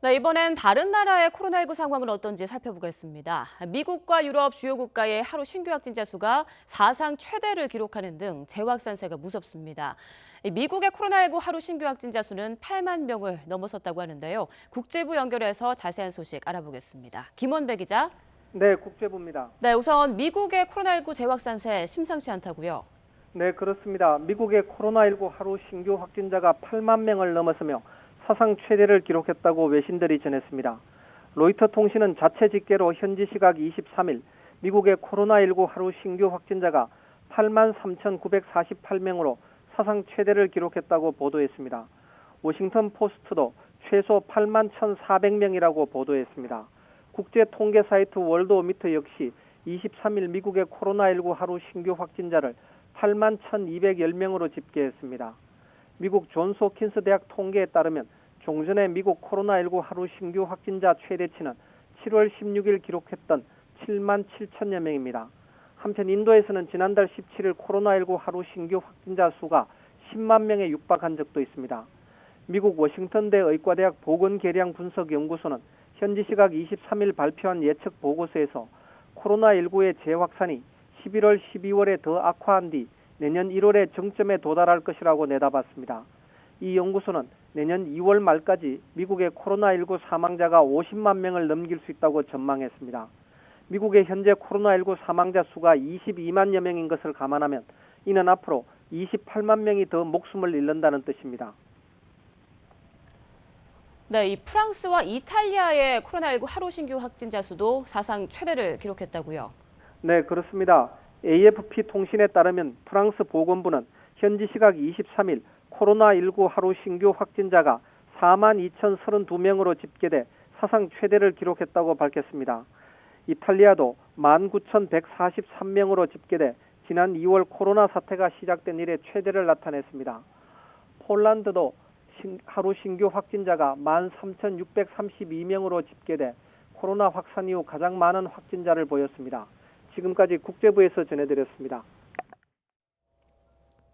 네, 이번엔 다른 나라의 코로나19 상황은 어떤지 살펴보겠습니다. 미국과 유럽 주요 국가의 하루 신규 확진자 수가 사상 최대를 기록하는 등 재확산세가 무섭습니다. 미국의 코로나19 하루 신규 확진자 수는 8만 명을 넘어섰다고 하는데요. 국제부 연결해서 자세한 소식 알아보겠습니다. 김원배 기자. 네, 국제부입니다. 네, 우선 미국의 코로나19 재확산세 심상치 않다고요. 네, 그렇습니다. 미국의 코로나19 하루 신규 확진자가 8만 명을 넘어서며 사상 최대를 기록했다고 외신들이 전했습니다. 로이터 통신은 자체 집계로 현지 시각 23일 미국의 코로나19 하루 신규 확진자가 8만 3,948명으로 사상 최대를 기록했다고 보도했습니다. 워싱턴 포스트도 최소 8만 1,400명이라고 보도했습니다. 국제 통계 사이트 월드오미터 역시 23일 미국의 코로나19 하루 신규 확진자를 8만 1,210명으로 집계했습니다. 미국 존스 홉킨스 대학 통계에 따르면 종전에 미국 코로나19 하루 신규 확진자 최대치는 7월 16일 기록했던 7만 7천여 명입니다. 한편 인도에서는 지난달 17일 코로나19 하루 신규 확진자 수가 10만 명에 육박한 적도 있습니다. 미국 워싱턴대 의과대학 보건계량 분석연구소는 현지 시각 23일 발표한 예측 보고서에서 코로나19의 재확산이 11월, 12월에 더 악화한 뒤 내년 1월에 정점에 도달할 것이라고 내다봤습니다. 이 연구소는 내년 2월 말까지 미국의 코로나19 사망자가 50만 명을 넘길 수 있다고 전망했습니다. 미국의 현재 코로나19 사망자 수가 22만여 명인 것을 감안하면 이는 앞으로 28만 명이 더 목숨을 잃는다는 뜻입니다. 네, 이 프랑스와 이탈리아의 코로나19 하루 신규 확진자 수도 사상 최대를 기록했다고요. 네, 그렇습니다. AFP 통신에 따르면 프랑스 보건부는 현지 시각 23일 코로나19 하루 신규 확진자가 4만 2,032명으로 집계돼 사상 최대를 기록했다고 밝혔습니다. 이탈리아도 19,143명으로 집계돼 지난 2월 코로나 사태가 시작된 이래 최대를 나타냈습니다. 폴란드도 하루 신규 확진자가 13,632명으로 집계돼 코로나 확산 이후 가장 많은 확진자를 보였습니다. 지금까지 국제부에서 전해드렸습니다.